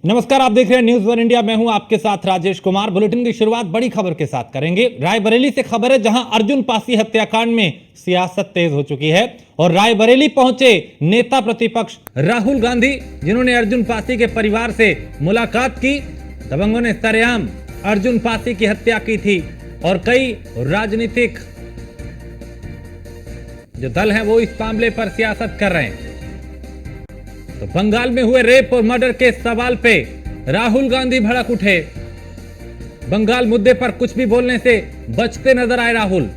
नमस्कार, आप देख रहे हैं न्यूज़ वन इंडिया। मैं हूं आपके साथ राजेश कुमार। बुलेटिन की शुरुआत बड़ी खबर के साथ करेंगे। रायबरेली से खबर है, जहां अर्जुन पासी हत्याकांड में सियासत तेज हो चुकी है और रायबरेली पहुंचे नेता प्रतिपक्ष राहुल गांधी, जिन्होंने अर्जुन पासी के परिवार से मुलाकात की। दबंगों ने सरेआम अर्जुन पासी की हत्या की थी और कई राजनीतिक जो दल हैं वो इस मामले पर सियासत कर रहे हैं। तो बंगाल में हुए रेप और मर्डर के सवाल पे राहुल गांधी भड़क उठे। बंगाल मुद्दे पर कुछ भी बोलने से बचते नजर आए राहुल।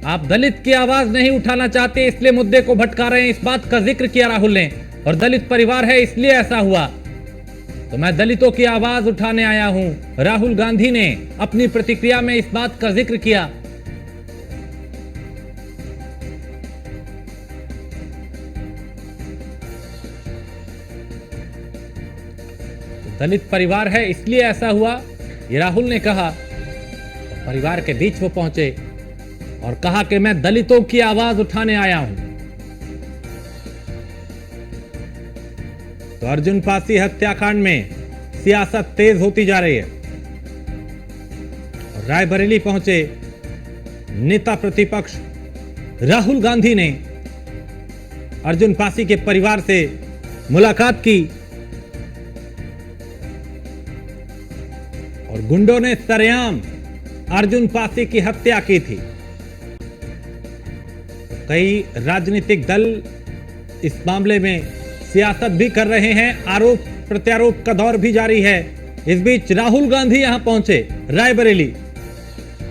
आप दलित की आवाज नहीं उठाना चाहते, इसलिए मुद्दे को भटका रहे हैं, इस बात का जिक्र किया राहुल ने। और दलित परिवार है इसलिए ऐसा हुआ, तो मैं दलितों की आवाज उठाने आया हूं। राहुल गांधी ने अपनी प्रतिक्रिया में इस बात का जिक्र किया। दलित परिवार है इसलिए ऐसा हुआ, ये राहुल ने कहा। परिवार के बीच वो पहुंचे और कहा कि मैं दलितों की आवाज उठाने आया हूं। तो अर्जुन पासी हत्याकांड में सियासत तेज होती जा रही है और रायबरेली पहुंचे नेता प्रतिपक्ष राहुल गांधी ने अर्जुन पासी के परिवार से मुलाकात की और गुंडों ने सरेआम अर्जुन पासी की हत्या की थी। कई राजनीतिक दल इस मामले में सियासत भी कर रहे हैं, आरोप प्रत्यारोप का दौर भी जारी है। इस बीच राहुल गांधी यहां पहुंचे रायबरेली,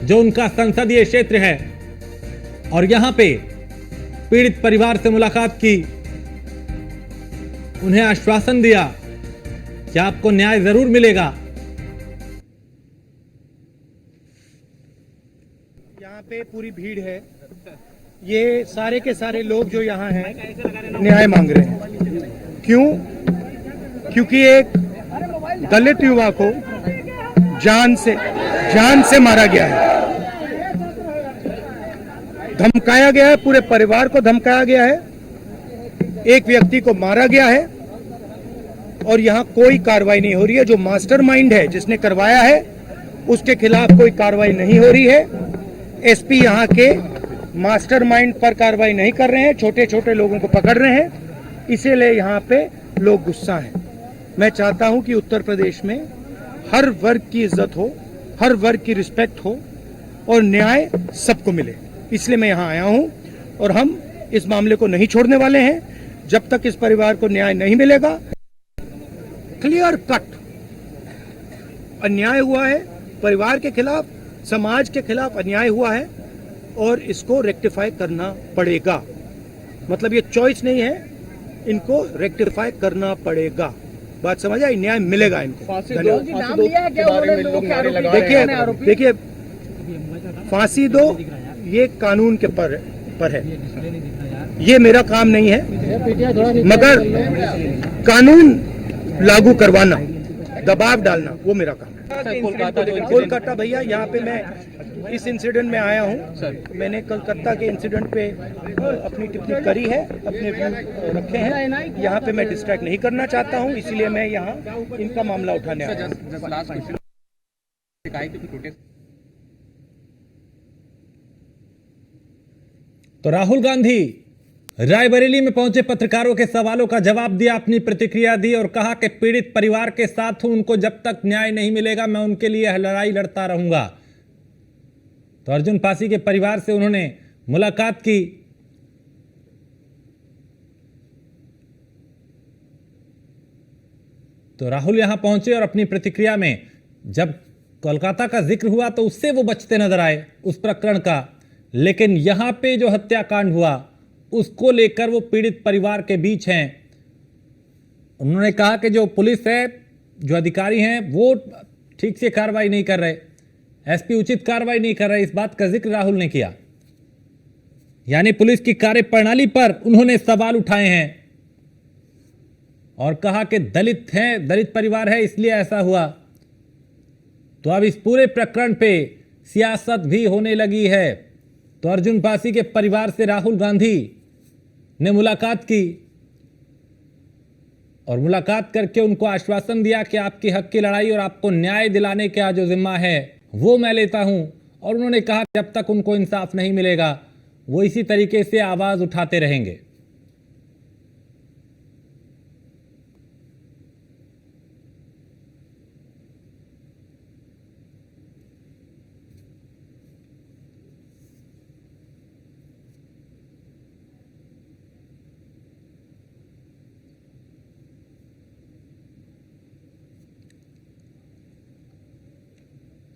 जो उनका संसदीय क्षेत्र है, और यहां पे पीड़ित परिवार से मुलाकात की। उन्हें आश्वासन दिया कि आपको न्याय जरूर मिलेगा। यहाँ पे पूरी भीड़ है, ये सारे के सारे लोग जो यहाँ हैं न्याय मांग रहे हैं। क्यों? क्योंकि एक दलित युवा को जान से मारा गया है, धमकाया गया है, पूरे परिवार को धमकाया गया है, एक व्यक्ति को मारा गया है और यहाँ कोई कार्रवाई नहीं हो रही है। जो मास्टरमाइंड है, जिसने करवाया है, उसके खिलाफ कोई कार्रवाई नहीं हो रही है। एसपी यहाँ के मास्टरमाइंड पर कार्रवाई नहीं कर रहे हैं, छोटे छोटे लोगों को पकड़ रहे हैं, इसीलिए यहाँ पे लोग गुस्सा हैं। मैं चाहता हूँ कि उत्तर प्रदेश में हर वर्ग की इज्जत हो, हर वर्ग की रिस्पेक्ट हो और न्याय सबको मिले, इसलिए मैं यहाँ आया हूँ। और हम इस मामले को नहीं छोड़ने वाले हैं जब तक इस परिवार को न्याय नहीं मिलेगा। क्लियर कट अन्याय हुआ है, परिवार के खिलाफ, समाज के खिलाफ अन्याय हुआ है और इसको रेक्टिफाई करना पड़ेगा। मतलब ये चॉइस नहीं है, इनको रेक्टिफाई करना पड़ेगा। बात समझ आई? न्याय मिलेगा इनको। देखिए, फांसी दो ये कानून के पर है, ये मेरा काम नहीं है, मगर कानून लागू करवाना, दबाव डालना, वो मेरा काम है। कोलकाता भैया, यहाँ पे मैं इस इंसिडेंट में आया हूँ। मैंने कलकत्ता के इंसिडेंट पे अपनी टिप्पणी करी है, अपने व्यू रखे हैं। यहाँ पे मैं डिस्ट्रैक्ट नहीं करना चाहता हूँ, इसीलिए मैं यहाँ इनका मामला उठाने आया हूँ। तो राहुल गांधी रायबरेली में पहुंचे, पत्रकारों के सवालों का जवाब दिया, अपनी प्रतिक्रिया दी और कहा कि पीड़ित परिवार के साथ हूं, उनको जब तक न्याय नहीं मिलेगा मैं उनके लिए लड़ाई लड़ता रहूंगा। तो अर्जुन पासी के परिवार से उन्होंने मुलाकात की। तो राहुल यहां पहुंचे और अपनी प्रतिक्रिया में जब कोलकाता का जिक्र हुआ तो उससे वो बचते नजर आए, उस प्रकरण का। लेकिन यहां पे जो हत्याकांड हुआ उसको लेकर वो पीड़ित परिवार के बीच हैं। उन्होंने कहा कि जो पुलिस है, जो अधिकारी हैं, वो ठीक से कार्रवाई नहीं कर रहे, एसपी उचित कार्रवाई नहीं कर रहे, इस बात का जिक्र राहुल ने किया। यानी पुलिस की कार्यप्रणाली पर उन्होंने सवाल उठाए हैं और कहा कि दलित हैं, दलित परिवार है इसलिए ऐसा हुआ। तो अब इस पूरे प्रकरण पे सियासत भी होने लगी है। तो अर्जुन पासी के परिवार से राहुल गांधी ने मुलाकात की और मुलाकात करके उनको आश्वासन दिया कि आपकी हक की लड़ाई और आपको न्याय दिलाने का जो जिम्मा है वो मैं लेता हूं। और उन्होंने कहा जब तक उनको इंसाफ नहीं मिलेगा वो इसी तरीके से आवाज उठाते रहेंगे।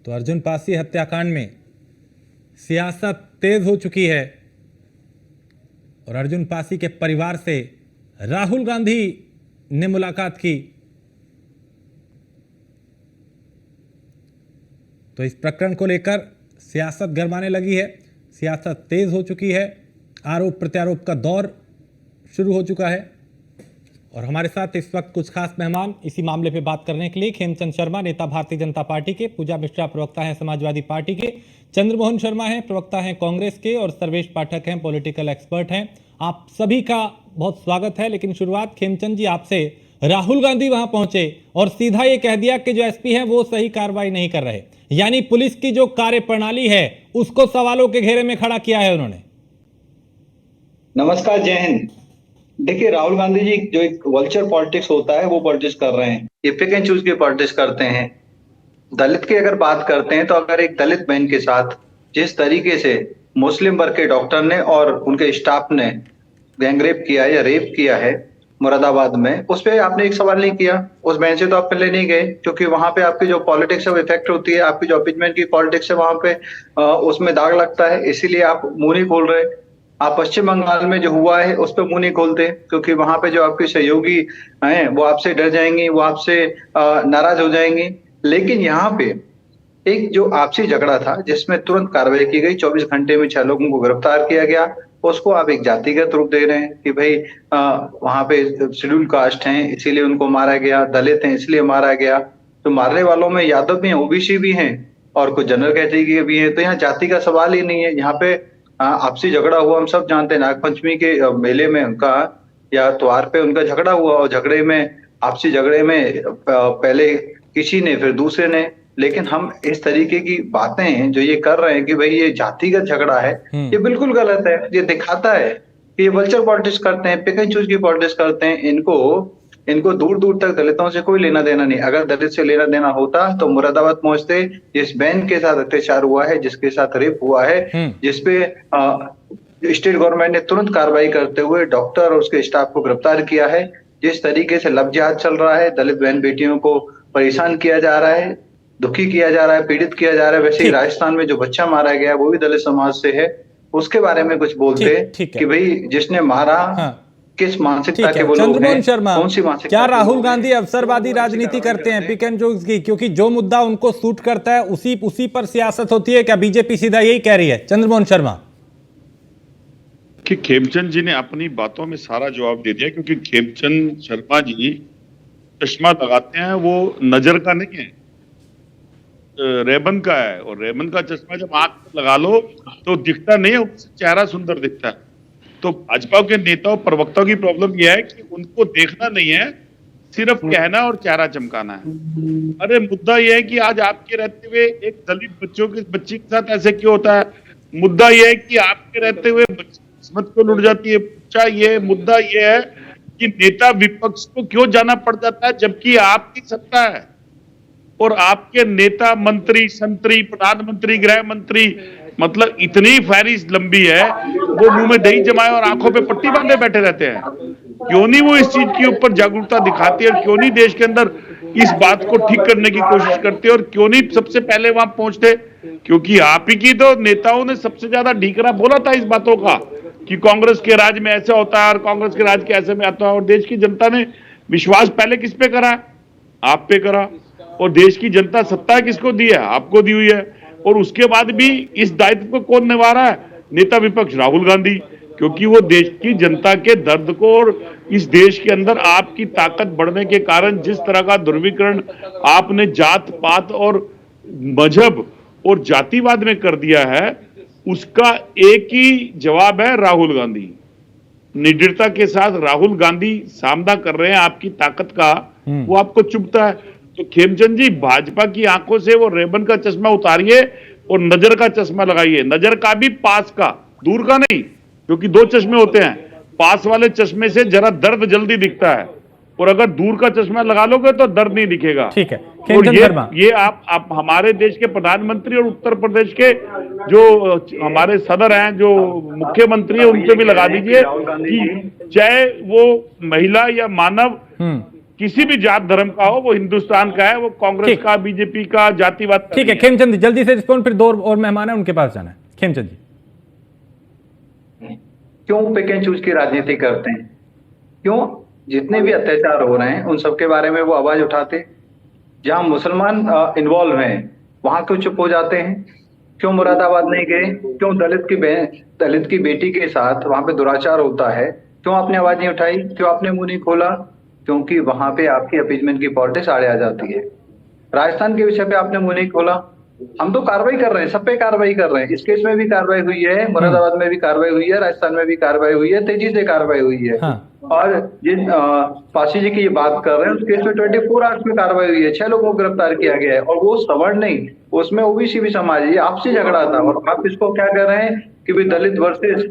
तो अर्जुन पासी हत्याकांड में सियासत तेज हो चुकी है और अर्जुन पासी के परिवार से राहुल गांधी ने मुलाकात की। तो इस प्रकरण को लेकर सियासत गरमाने लगी है, सियासत तेज हो चुकी है, आरोप प्रत्यारोप का दौर शुरू हो चुका है। और हमारे साथ इस वक्त कुछ खास मेहमान इसी मामले पे बात करने के लिए खेमचंद शर्मा, नेता भारतीय जनता पार्टी के, पूजा मिश्रा प्रवक्ता हैं समाजवादी पार्टी के, चंद्रमोहन शर्मा हैं प्रवक्ता हैं कांग्रेस के और सर्वेश पाठक हैं पॉलिटिकल एक्सपर्ट हैं। आप सभी का बहुत स्वागत है। लेकिन शुरुआत खेमचंद जी आपसे, राहुल गांधी वहां पहुंचे और सीधा ये कह दिया कि जो एसपी है वो सही कार्रवाई नहीं कर रहे, यानी पुलिस की जो कार्यप्रणाली है उसको सवालों के घेरे में खड़ा किया है उन्होंने। नमस्कार, जय हिंद। देखिए, राहुल गांधी जी जो एक वल्चर पॉलिटिक्स होता है वो पॉलिटिक्स कर रहे हैं, ये पिक एंड चूज की पॉलिटिक्स करते हैं। दलित की अगर बात करते हैं तो अगर एक दलित बहन के साथ जिस तरीके से मुस्लिम वर्ग के डॉक्टर ने और उनके स्टाफ ने गैंगरेप किया या रेप किया है मुरादाबाद में, उस पर आपने एक सवाल नहीं किया। उस बहन से तो आप पहले नहीं गए क्योंकि वहां पे आपकी जो पॉलिटिक्स है वो इफेक्ट होती है, आपकी जो अपीजमेंट की पॉलिटिक्स है वहां पे उसमें दाग लगता है, इसीलिए आप मुंह नहीं खोल रहे। आप पश्चिम बंगाल में जो हुआ है उस पर मुंह नहीं खोलते क्योंकि वहां पे जो आपके सहयोगी हैं वो आपसे डर जाएंगी, वो आपसे नाराज हो जाएंगी। लेकिन यहाँ पे एक जो आपसी झगड़ा था जिसमें तुरंत कार्रवाई की गई, 24 घंटे में 6 लोगों को गिरफ्तार किया गया, उसको आप एक जातिगत रूप दे रहे हैं कि भाई वहां पे शेड्यूल कास्ट हैं इसीलिए उनको मारा गया, दलित हैं इसलिए मारा गया। तो मारने वालों में यादव भी हैं, ओबीसी भी हैं और कुछ जनरल कैटेगरी के भी हैं। तो यहाँ जाति का सवाल ही नहीं है। यहाँ पे आपसी झगड़ा हुआ, हम सब जानते हैं, नागपंचमी के मेले में उनका या त्योहार पे उनका झगड़ा हुआ और झगड़े में, आपसी झगड़े में पहले किसी ने फिर दूसरे ने। लेकिन हम इस तरीके की बातें जो ये कर रहे हैं कि भाई ये जातिगत झगड़ा है, ये बिल्कुल गलत है। ये दिखाता है कि ये वल्चर पॉलिटिक्स करते हैं, पिक एंड चूज की पॉलिटिक्स करते हैं। इनको दूर दूर तक दलितों से कोई लेना देना नहीं। अगर दलित से लेना देना होता तो मुरादाबाद पहुंचते, जिस बहन के साथ अत्याचार हुआ है, जिसके साथ रेप हुआ है, जिसपे स्टेट गवर्नमेंट ने तुरंत कार्रवाई करते हुए डॉक्टर और उसके स्टाफ को गिरफ्तार किया है। जिस तरीके से लव जिहाद चल रहा है, दलित बहन बेटियों को परेशान किया जा रहा है, दुखी किया जा रहा है, पीड़ित किया जा रहा है। वैसे ही राजस्थान में जो बच्चा मारा गया वो भी दलित समाज से है, उसके बारे में कुछ बोलते कि भाई जिसने मारा किस मानसिकता के वो लोग हैं। चंद्रमोहन शर्मा, कौन सी मानसिकता? क्या राहुल गांधी अवसरवादी राजनीति करते हैं पिक एंड चूज की, क्योंकि जो मुद्दा उनको सूट करता है उसी पर सियासत होती है? क्या बीजेपी सीधा यही कह रही है? चंद्रमोहन शर्मा, कि खेमचंद जी ने अपनी बातों में सारा जवाब दे दिया, क्योंकि खेमचंद शर्मा जी चश्मा लगाते हैं वो नजर का नहीं है, रेबन का है। और रेबन का चश्मा जब आंख में लगा लो तो दिखता नहीं है, चेहरा सुंदर दिखता है। तो भाजपा के नेताओं प्रवक्ताओं की प्रॉब्लम यह है कि उनको देखना नहीं है, सिर्फ कहना और चेहरा चमकाना है। अरे मुद्दा यह है कि आज आपके रहते हुए एक दलित बच्ची के साथ ऐसे क्यों होता है? मुद्दा यह है कि आपके रहते हुए किस्मत क्यों लुट जाती है? मुद्दा यह है कि नेता विपक्ष को क्यों जाना पड़ जाता है जबकि आपकी सत्ता है और आपके नेता, मंत्री, संतरी, प्रधानमंत्री, गृह मंत्री, मतलब इतनी फहरिस्त लंबी है, वो मुंह में दही जमाए और आंखों पे पट्टी बांधे बैठे रहते हैं। क्यों नहीं वो इस चीज के ऊपर जागरूकता दिखाते और क्यों नहीं देश के अंदर इस बात को ठीक करने की कोशिश करते और क्यों नहीं सबसे पहले वहां पहुंचते? क्योंकि आप ही की तो नेताओं ने सबसे ज्यादा ढीकरा बोला था इस बातों का कि कांग्रेस के राज में ऐसा होता है और कांग्रेस के राज के ऐसे में आता है। और देश की जनता ने विश्वास पहले किस पे करा? आप पे करा। और देश की जनता सत्ता किसको दी है? आपको दी हुई है। और उसके बाद भी इस दायित्व को कौन निभा रहा है? नेता विपक्ष राहुल गांधी, क्योंकि वो देश की जनता के दर्द को और इस देश के अंदर आपकी ताकत बढ़ने के कारण जिस तरह का ध्रुवीकरण आपने जात पात और मजहब और जातिवाद में कर दिया है, उसका एक ही जवाब है राहुल गांधी। निडरता के साथ राहुल गांधी सामना कर रहे हैं आपकी ताकत का, वो आपको चुभता है। तो खेमचंद जी, भाजपा की आंखों से वो रेबन का चश्मा उतारिए और नजर का चश्मा लगाइए। नजर का भी पास का, दूर का नहीं, क्योंकि दो चश्मे होते हैं। पास वाले चश्मे से जरा दर्द जल्दी दिखता है, और अगर दूर का चश्मा लगा लोगे तो दर्द नहीं दिखेगा। ठीक है, और ये आप हमारे देश के प्रधानमंत्री और उत्तर प्रदेश के जो हमारे सदर हैं, जो मुख्यमंत्री है, उनसे भी लगा दीजिए कि चाहे वो महिला या मानव किसी भी जात धर्म का हो, वो हिंदुस्तान का है, वो कांग्रेस का, बीजेपी का, जातिवाद। ठीक है खेमचंद जी, जल्दी से रिस्पॉन्ड, फिर दो और मेहमान है उनके पास जाना है। खेमचंद जी, क्यों पिक एंड चूज की राजनीति करते हैं? क्यों जितने भी अत्याचार हो रहे हैं उन सबके बारे में वो आवाज उठाते? जहां मुसलमान इन्वॉल्व हैं वहां क्यों चुप हो जाते हैं? क्यों मुरादाबाद नहीं गए? क्यों दलित की बेटी के साथ वहां पे दुराचार होता है, क्यों आपने आवाज नहीं उठाई? क्यों आपने मुंह नहीं खोला? क्योंकि वहां पे आपकी अपीजमेंट की पॉलिटिक्स आड़े आ जाती है। राजस्थान के विषय पे आपने मुंह नहीं खोला। हम तो कार्रवाई कर रहे हैं, सब पे कार्रवाई कर रहे हैं। इस केस में भी कार्रवाई हुई है, मुरादाबाद में भी कार्रवाई हुई है, राजस्थान में भी कार्रवाई हुई है, तेजी से कार्रवाई हुई है। और जिन फांसी जी की ये बात कर रहे हैं, उस केस में 24 आवर्स में कार्रवाई हुई है, 6 लोगों को गिरफ्तार किया गया है, और वो सवर्ण नहीं, उसमें ओबीसी भी समाज है। ये आपसे झगड़ा था, और आप इसको क्या कह रहे हैं कि भी दलित वर्सेस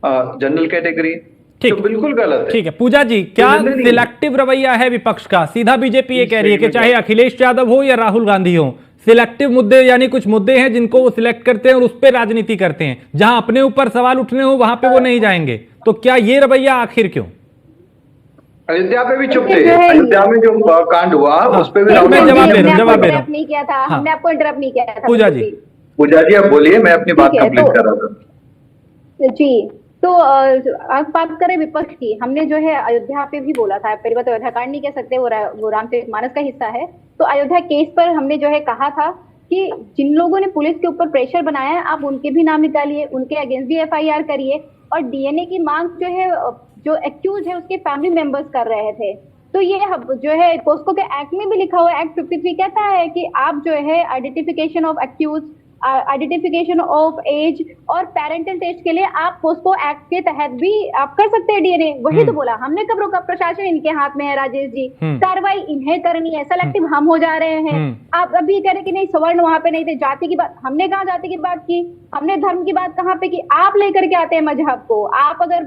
जनरल कैटेगरी। ठीक, तो बिल्कुल गलत है। ठीक है पूजा जी, क्या सिलेक्टिव रवैया है विपक्ष का? सीधा बीजेपी ये कह रही है कि चाहे अखिलेश यादव हो या राहुल गांधी हो, सिलेक्टिव मुद्दे, यानी कुछ मुद्दे हैं जिनको वो सिलेक्ट करते हैं और उस पर राजनीति करते हैं, जहां अपने ऊपर सवाल उठने हो वहां पे वो नहीं जाएंगे। तो क्या ये रवैया आखिर क्यों? अयोध्या पे भी चुप थे, अयोध्या में जो कांड हुआ उस पे भी जवाब दे रहा हूं। नहीं किया था, हमने आपको इंटरप्ट नहीं किया था। पूजा जी आप बोलिए, मैं अपनी बात कंप्लीट कर रहा था जी। तो आप बात करें विपक्ष की, हमने जो है अयोध्या पे भी बोला था, पहली बात अयोध्या कांड नहीं कह सकते, वो रामचरितमानस का हिस्सा है। तो अयोध्या केस पर हमने जो है कहा था कि जिन लोगों ने पुलिस के ऊपर प्रेशर बनाया है, आप उनके भी नाम निकालिए, उनके अगेंस्ट भी एफआईआर करिए, और डीएनए की मांग जो है, जो एक्यूज है उसके फैमिली मेंबर्स कर रहे थे। तो ये जो है पोस्को के एक्ट में भी लिखा हुआ है, एक्ट 53 कहता है कि आप जो है identification of accused, identification of age और पेरेंटल टेस्ट के लिए आप पोस्को एक्ट के तहत भी आप कर सकते हैं डीएनए। वही तो बोला हमने, कब रोका? प्रशासन इनके हाथ में है राजेश जी, कार्रवाई इन्हें करनी है, सेलेक्टिव हम हो जा रहे हैं। आप अभी कह रहे कि नहीं सवर्ण वहां पे नहीं थे, जाति की बात हमने कहा, जाति की बात की हमने, धर्म की बात कहाँ पे की? आप लेकर के आते हैं मजहब को। आप अगर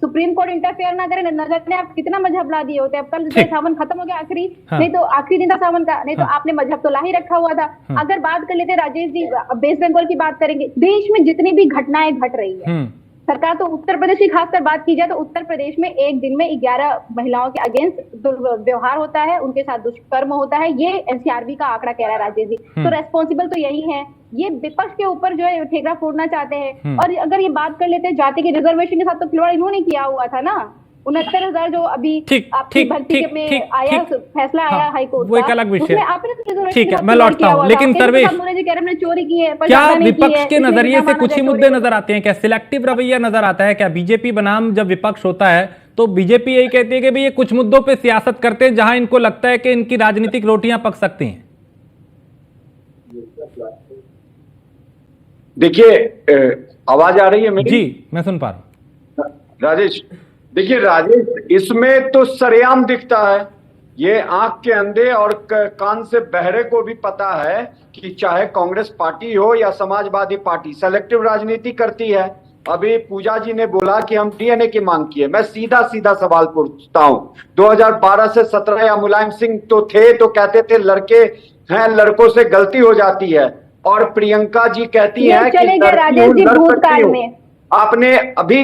सुप्रीम कोर्ट इंटरफेयर ना करे, नजर ने आप कितना मजहब ला दिए होते। अब कल सावन खत्म हो गया, आखिरी नहीं तो आखिरी दिन था सावन का, नहीं तो आपने मजहब तो ला ही रखा हुआ था। अगर बात कर लेते राजेश, वेस्ट बंगाल की बात करेंगे, देश में जितनी भी घटनाएं घट रही है, सरकार तो उत्तर प्रदेश की खासकर बात की जाए तो उत्तर प्रदेश में एक दिन में 11 महिलाओं के अगेंस्ट व्यवहार होता है, उनके साथ दुष्कर्म होता है। ये एनसीआरबी का आंकड़ा कह रहा है राजेश जी। तो रेस्पॉन्सिबल तो यही है, ये विपक्ष के ऊपर जो है ठेकरा फोड़ना चाहते हैं। और अगर ये बात कर लेते हैं जाति के रिजर्वेशन के साथ, तो खिलवाड़ इन्होंने किया हुआ था ना। 69,000 जो अभी आपकी भर्ती में आया, फैसला आया हाईकोर्ट, वो एक अलग विषय। आपने ठीक है, मैं लौटता हूँ, लेकिन सर्वेश चोरी की है, क्या विपक्ष के नजरिए से कुछ ही मुद्दे नजर आते हैं? क्या सिलेक्टिव रवैया नजर आता है? क्या बीजेपी बनाम जब विपक्ष होता है तो बीजेपी यही कहती है कि भाई ये कुछ मुद्दों पे सियासत करते हैं जहां इनको लगता है कि इनकी राजनीतिक रोटियां पक सकती हैं? देखिए, आवाज आ रही है मेरी? जी मैं सुन पा रहा हूं। राजेश, देखिए राजेश, इसमें तो सरेआम दिखता है, ये आंख के अंधे और कान से बहरे को भी पता है कि चाहे कांग्रेस पार्टी हो या समाजवादी पार्टी, सेलेक्टिव राजनीति करती है। अभी पूजा जी ने बोला कि हम डीएनए की मांग की है। मैं सीधा सीधा सवाल पूछता हूं, 2012 से 17 या मुलायम सिंह तो थे तो कहते थे लड़के हैं, लड़कों से गलती हो जाती है, और प्रियंका जी कहती है कि आपने अभी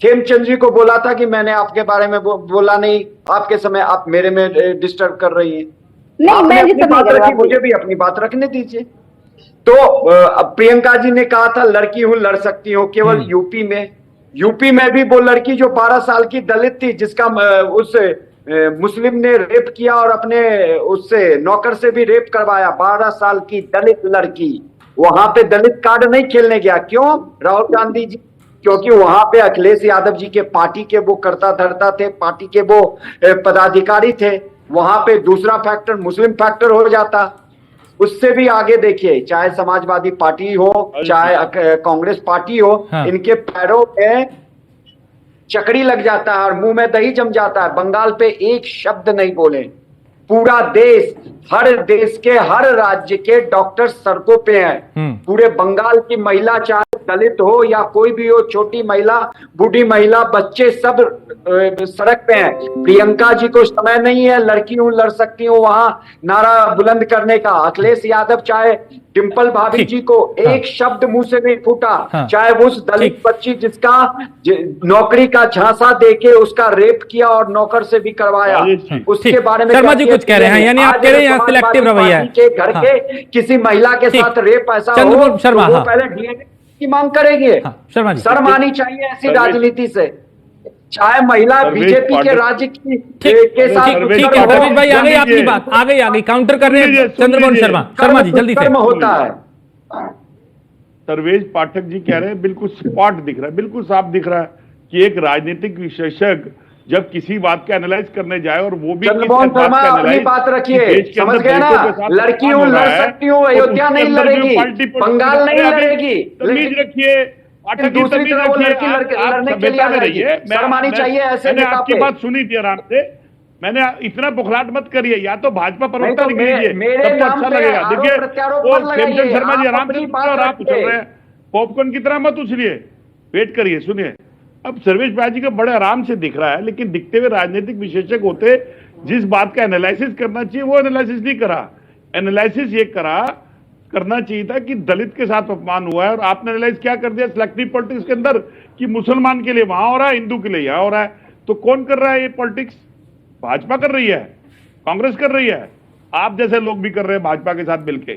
खेमचंद जी को बोला था कि मैंने आपके बारे में बोला नहीं, आपके समय आप मेरे में डिस्टर्ब कर रही हैं। आपने अपनी बात रखी, मुझे भी अपनी बात रखने दीजिए। तो अब प्रियंका जी ने कहा था लड़की हूं, लड़ सकती हूं, केवल यूपी में भी वो लड़की जो 12 साल की दलित थी, जिसका उस मुस्लिम ने रेप किया और अपने उससे नौकर से भी रेप करवाया, 12 साल की दलित लड़की, वहां पे दलित कार्ड नहीं खेलने गया। क्यों? राहुल गांधी जी, क्योंकि वहां पे अखिलेश यादव जी के पार्टी के वो करता धरता थे, पार्टी के वो पदाधिकारी थे। वहां पे दूसरा फैक्टर मुस्लिम फैक्टर हो जाता। उससे भी आगे देखिए, चाहे समाजवादी पार्टी हो चाहे कांग्रेस पार्टी हो, इनके पैरों में चकड़ी लग जाता है और मुंह में दही जम जाता है। बंगाल पे एक शब्द नहीं बोले। पूरा देश, हर देश के हर राज्य के डॉक्टर सड़कों पे हैं। पूरे बंगाल की महिला, चाहे दलित हो या कोई भी हो, छोटी महिला, बूढ़ी महिला, बच्चे, सब सड़क पे हैं। प्रियंका जी को समय नहीं है, लड़की हूं, लड़ सकती हूँ, वहां नारा बुलंद करने का। अखिलेश यादव, चाहे डिंपल भाभी जी को एक शब्द मुंह से नहीं फूटा। चाहे वो उस दलित बच्ची जिसका नौकरी का झांसा देके उसका रेप किया और नौकर से भी करवाया, उसके बारे में शर्मा जी कुछ कह रहे हैं, यानी आप कह रहे हैं यहाँ सिलेक्टिव रवैया है। घर के किसी महिला के साथ रेप ऐसा हो, शर्मा, तो वो पहले डीएनए की मांग करेंगे। शर्मा जी, शर्म आनी चाहिए ऐसी राजनीति से। चाहे महिला बीजेपी के राज्य के साथ, ठीक है रमेश भाई, आ गई आपकी बात, आ गई काउंटर कर रहे हैं चंद्रमोहन शर्मा। शर्मा जी जल्दी से। होता है। सर्वेश पाठक जी कह रहे हैं, बिल्कुल स्पॉट दिख रहा है, बिल्कुल साफ दिख रहा है कि एक राजनीतिक विशेषज्ञ जब किसी बात का एनालाइज करने जाए और वो भी चंद्रमोहन शर्मा अपनी बात रखिए, समझ गए ना। लड़की हूँ, लड़ सकती हूँ, अयोध्या नहीं लड़ेगी, बंगाल नहीं लड़ेगी। तमीज रखिए, दूसरी तरफ वो लड़की लड़ने के लिए आ जाएगी। शर्म आनी चाहिए ऐसे मैंने आपकी बात सुनी थी आराम से। मैंने इतना बुखलाहट मत करिए, या तो भाजपा प्रवक्ता लिख लीजिए, सबको अच्छा लगेगा। देखिए वो खेमचंद शर्मा जी आराम से और आप उछल रहे हैं, पॉपकॉर्न की तरह मत उछलिए, वेट करिए, सुनिए। अब सर्वेश भाई जी को बड़े आराम से दिख रहा है, लेकिन दिखते हुए राजनीतिक विशेषज्ञ होते, जिस बात का एनालिसिस करना चाहिए वो एनालिसिस नहीं करा। एनालिसिस ये करना चाहिए था कि दलित के साथ अपमान हुआ है, और आपने एनालाइज क्या कर दिया सिलेक्टिव पॉलिटिक्स के अंदर कि मुसलमान के लिए वहां हो रहा है, हिंदू के लिए यहां हो रहा है। तो कौन कर रहा है ये पॉलिटिक्स? भाजपा कर रही है, कांग्रेस कर रही है, आप जैसे लोग भी कर रहे हैं भाजपा के साथ मिलके,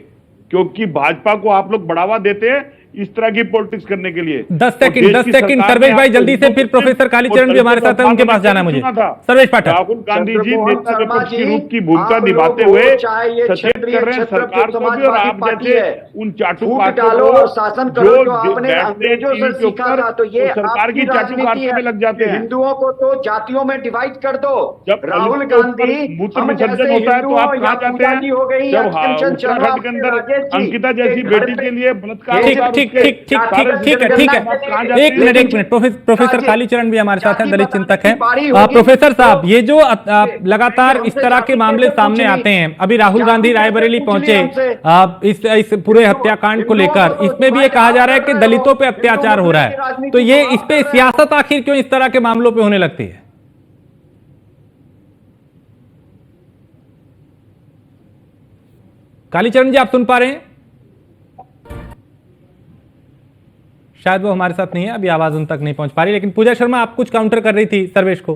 क्योंकि भाजपा को आप लोग बढ़ावा देते हैं इस तरह की पॉलिटिक्स करने के लिए। 10 सेकंड सर्वेश भाई जल्दी से, फिर प्रोफेसर कालीचरण भी हमारे साथ है, उनके पास जाना है मुझे। सर्वेश पाठक, राहुल गांधी जी नेता विपक्ष के रूप की भूमिका निभाते हुए सचेत कर रहे हैं सरकार को भी, और आप जैसे उन चाटुकारों को शासन करो जो आपने अंग्रेजों से सीखा था, तो ये सरकार की चाटुकारियों में लग जाते हैं। हिंदुओं को तो जातियों में डिवाइड कर दो। जब राहुल गांधी मूत्र विसर्जन होता है तो आप कहाँ जाते हैं? जब उत्तराखंड के अंदर अंकिता जैसी बेटी के लिए बलात्कार, ठीक है, एक मिनट प्रोफेसर कालीचरण भी हमारे साथ हैं, दलित चिंतक हैं। प्रोफेसर साहब, ये जो लगातार इस तरह के मामले सामने आते हैं, अभी राहुल गांधी रायबरेली पहुंचे इस पूरे हत्याकांड को लेकर, इसमें भी ये कहा जा रहा है कि दलितों पे अत्याचार हो रहा है, तो ये इस पे सियासत आखिर क्यों इस तरह के मामलों पे होने लगती है? कालीचरण जी आप सुन पा रहे हैं? शायद वो हमारे साथ नहीं है, अभी आवाज उन तक नहीं पहुंच पा रही। लेकिन पूजा शर्मा, आप कुछ काउंटर कर रही थी सर्वेश को।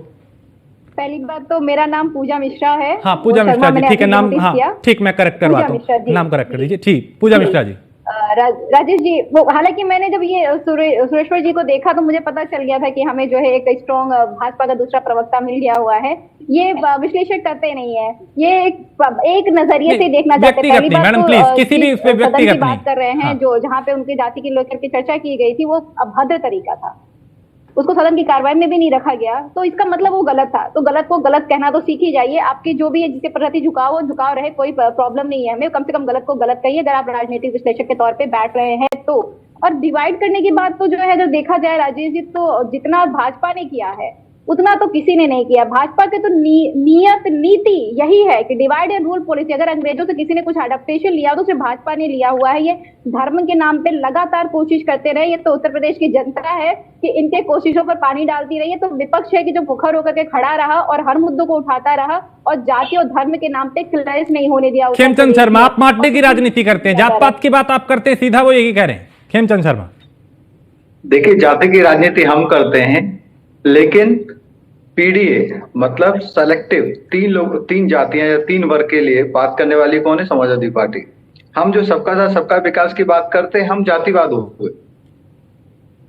पहली बात तो मेरा नाम पूजा मिश्रा है। हाँ पूजा मिश्रा जी, ठीक है नाम, हाँ ठीक, मैं करेक्ट करवाता हूँ, नाम करेक्ट कर दीजिए। ठीक, पूजा मिश्रा जी। राजेश जी, वो हालांकि मैंने जब ये सुरेश्वर जी को देखा तो मुझे पता चल गया था कि हमें जो है एक स्ट्रॉन्ग भाजपा का दूसरा प्रवक्ता मिल गया हुआ है। ये विश्लेषण करते नहीं है, ये एक नजरिए से देखना चाहते हैं। मैडम प्लीज, किसी भी उस पे व्यक्तिगत बात कर रहे हैं, जो जहाँ पे उनकी जाति की लेकर के चर्चा की गई थी वो अभद्र तरीका था, उसको सदन की कार्रवाई में भी नहीं रखा गया, तो इसका मतलब वो गलत था। तो गलत को गलत कहना तो सीख ही जाइए। आपकी जो भी है जिसके प्रति झुकाव, वो झुकाव रहे, कोई प्रॉब्लम नहीं है हमें, कम से कम गलत को गलत कहिए अगर आप राजनीतिक विश्लेषक के तौर पे बैठ रहे हैं तो। और डिवाइड करने की बात तो जो है, जब देखा जाए राजेश जी, तो जितना भाजपा ने किया है उतना तो किसी ने नहीं किया। भाजपा की तो नियत नीति यही है कि डिवाइड एंड रूल पॉलिसी। अगर अंग्रेजों से किसी ने कुछ एडेप्टेशन लिया तो सिर्फ भाजपा ने लिया हुआ है। ये धर्म के नाम पे लगातार कोशिश करते रहे। ये तो उत्तर प्रदेश की जनता है कि इनके कोशिशों पर पानी डालती रही है, तो विपक्ष है कि जो मुखर होकर के खड़ा रहा और हर मुद्दों को उठाता रहा और जाति और धर्म के नाम पे क्लैश नहीं होने दिया। खेमचंद शर्मा, आप बांटने की राजनीति करते हैं, जात पात की बात आप करते हैं, सीधा वो यही कह रहे हैं। खेमचंद शर्मा, देखिए जाति की राजनीति हम करते हैं, लेकिन पीडीए मतलब सेलेक्टिव तीन जातियां या 3 वर्ग के लिए बात करने वाली कौन है? समाजवादी पार्टी। हम जो सबका साथ सबका विकास की बात करते हैं, हम जातिवाद हो गए,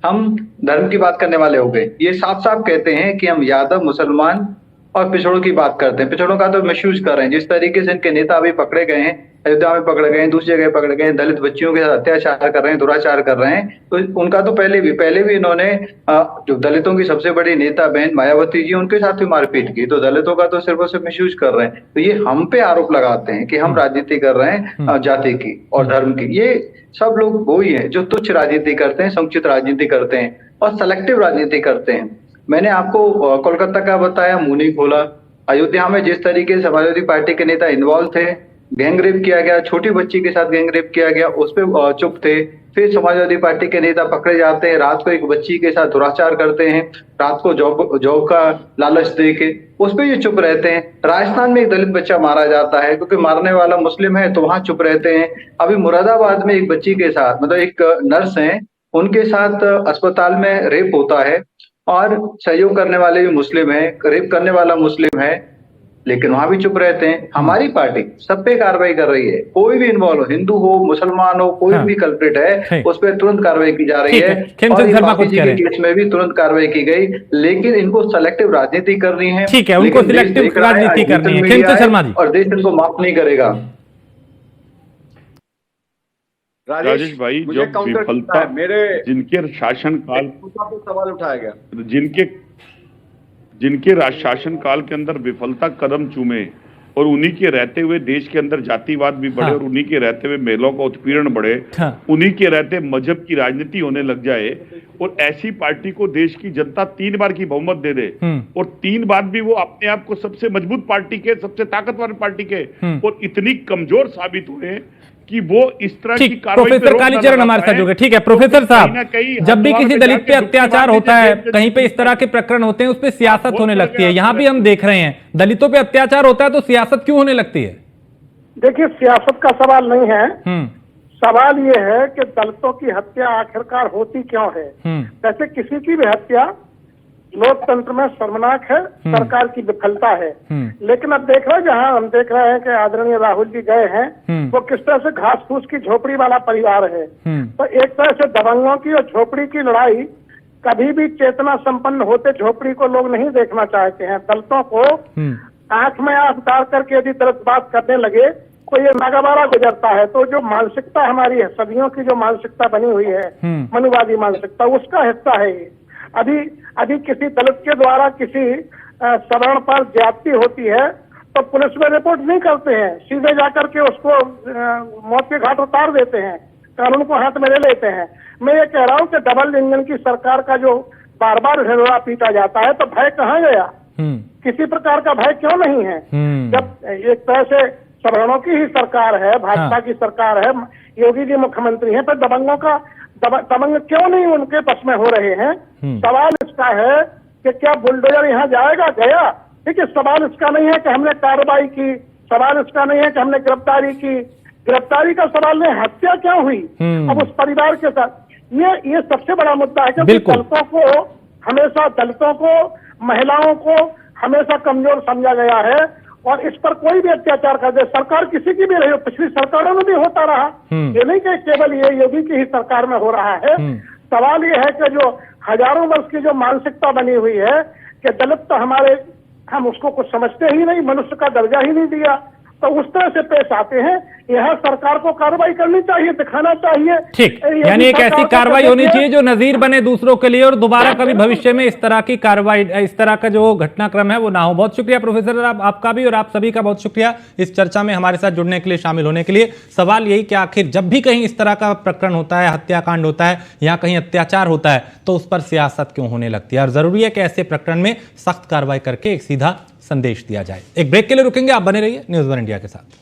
हम धर्म की बात करने वाले हो गए। ये साफ साफ कहते हैं कि हम यादव, मुसलमान और पिछड़ों की बात करते हैं। पिछड़ों का तो मिसयूज कर रहे हैं, जिस तरीके से इनके नेता अभी पकड़े गए हैं, अयोध्या में पकड़े गए हैं, दूसरी जगह पकड़े गए हैं, दलित बच्चियों के साथ अत्याचार कर रहे हैं, दुराचार कर रहे हैं। तो उनका तो पहले भी इन्होंने जो दलितों की सबसे बड़ी नेता बहन मायावती जी, उनके साथ भी मारपीट की। तो दलितों का तो सिर्फ और सिर्फ मिसयूज कर रहे हैं। तो ये हम पे आरोप लगाते हैं कि हम राजनीति कर रहे हैं जाति की और धर्म की। ये सब लोग वो ही है जो तुच्छ राजनीति करते हैं, संकुचित राजनीति करते हैं और सेलेक्टिव राजनीति करते हैं। मैंने आपको कोलकाता का बताया, मुनी खोला। अयोध्या में जिस तरीके से समाजवादी पार्टी के नेता इन्वॉल्व थे, गैंग रेप किया गया, छोटी बच्ची के साथ गैंग रेप किया गया, उस पर चुप थे। फिर समाजवादी पार्टी के नेता पकड़े जाते हैं, रात को एक बच्ची के साथ दुराचार करते हैं, रात को जॉब का लालच देके, उस पर ये चुप रहते हैं। राजस्थान में एक दलित बच्चा मारा जाता है, क्योंकि मारने वाला मुस्लिम है तो वहां चुप रहते हैं। अभी मुरादाबाद में एक बच्ची के साथ, मतलब एक नर्स है, उनके साथ अस्पताल में रेप होता है और सहयोग करने वाले भी मुस्लिम है, रेप करने वाला मुस्लिम है, लेकिन वहां भी चुप रहते हैं। हमारी पार्टी सब पे कार्रवाई कर रही है, कोई भी इन्वॉल्व हो, हिंदू हो, मुसलमान हो, कोई भी कल्प्रिट है, उस पर तुरंत कार्रवाई की जा रही है। और बापी जी के केस में भी तुरंत कार्रवाई की गई, लेकिन इनको सेलेक्टिव राजनीति करनी है। ठीक है, उनको सिलेक्टिव राजनीति करनी है। खेमचंद शर्मा जी, और देश इनको माफ नहीं करेगा। राजेश भाई, जब विफलता जिनके शासनकाल सवाल उठाया गया, जिनके शासन काल के अंदर विफलता कदम चूमे और उन्हीं के रहते हुए देश के अंदर जातिवाद भी बढ़े, और उन्हीं के रहते हुए महिलाओं का उत्पीड़न बढ़े, उन्हीं के रहते मजहब की राजनीति होने लग जाए, और ऐसी पार्टी को देश की जनता 3 बार की बहुमत दे दे, और 3 बार भी वो अपने आप को सबसे मजबूत पार्टी के, सबसे ताकतवर पार्टी के, और इतनी कमजोर साबित हुए कि वो इस तरह की कार्रवाई। प्रोफेसर कालीचरण हमारे साथ जुड़े। ठीक है प्रोफेसर साहब, जब भी किसी दलित पे अत्याचार होता है, कहीं पे इस तरह के प्रकरण होते हैं, उस पे सियासत होने लगती है। यहाँ भी हम देख रहे हैं दलितों पे अत्याचार होता है तो सियासत क्यों होने लगती है? देखिए, सियासत का सवाल नहीं है, सवाल ये है कि दलितों की हत्या आखिरकार होती क्यों है। वैसे किसी की भी हत्या लोकतंत्र में शर्मनाक है, सरकार की विफलता है, लेकिन अब देख रहे हैं, जहां हम देख रहे हैं कि आदरणीय राहुल जी गए हैं, वो किस तरह से घास फूस की झोपड़ी वाला परिवार है। तो एक तरह से दबंगों की और झोपड़ी की लड़ाई, कभी भी चेतना संपन्न होते झोपड़ी को लोग नहीं देखना चाहते हैं। दलितों को आंख में आंख डाल करके यदि दलित बात करने लगे, कोई ये नागाबारा गुजरता है। तो जो मानसिकता हमारी है, सदियों की जो मानसिकता बनी हुई है, मनुवादी मानसिकता, उसका हिस्सा है ये। अभी किसी दलित के द्वारा किसी सवर्ण पर ज्यादती होती है तो पुलिस में रिपोर्ट नहीं करते हैं, सीधे जाकर के उसको मौत के घाट उतार देते हैं, कानून को हाथ में ले लेते हैं। मैं ये कह रहा हूँ कि डबल इंजन की सरकार का जो बार बार ढिंढोरा पीटा जाता है, तो भय कहाँ गया? किसी प्रकार का भय क्यों नहीं है? जब एक तरह से सवर्णों की ही सरकार है, भाजपा की सरकार है, योगी जी मुख्यमंत्री हैं, पर दबंगों का दबंग क्यों नहीं उनके बस में हो रहे हैं? सवाल इसका है कि क्या बुलडोजर यहाँ जाएगा? गया, ठीक है। सवाल इसका नहीं है कि हमने कार्रवाई की, सवाल इसका नहीं है कि हमने गिरफ्तारी की, गिरफ्तारी का सवाल नहीं, हत्या क्यों हुई अब उस परिवार के साथ। ये सबसे बड़ा मुद्दा है, क्योंकि दलितों को महिलाओं को हमेशा कमजोर समझा गया है, और इस पर कोई भी अत्याचार कर दे, सरकार किसी की भी रही हो, पिछली सरकारों में भी होता रहा, ये नहीं कि केवल ये योगी की ही सरकार में हो रहा है। सवाल ये है कि जो हजारों वर्ष की जो मानसिकता बनी हुई है कि दलित तो हम उसको कुछ समझते ही नहीं, मनुष्य का दर्जा ही नहीं दिया, तो उस तरह से पेश आते हैं। यहाँ सरकार को कार्रवाई करनी चाहिए, दिखाना चाहिए। ठीक, यानी एक ऐसी कार्रवाई होनी चाहिए जो नजीर बने दूसरों के लिए, और दोबारा कभी भविष्य में इस तरह की कार्रवाई, इस तरह का जो घटनाक्रम है वो ना हो। बहुत शुक्रिया प्रोफेसर, आपका भी और आप सभी का बहुत शुक्रिया इस चर्चा में हमारे साथ जुड़ने के लिए, शामिल होने के लिए। सवाल यही कि आखिर जब भी कहीं इस तरह का प्रकरण होता है, हत्याकांड होता है या कहीं अत्याचार होता है, तो उस पर सियासत क्यों होने लगती है? और जरूरी है कि ऐसे प्रकरण में सख्त कार्रवाई करके एक सीधा संदेश दिया जाए। एक ब्रेक के लिए रुकेंगे, आप बने रहिए न्यूज़ वन इंडिया के साथ।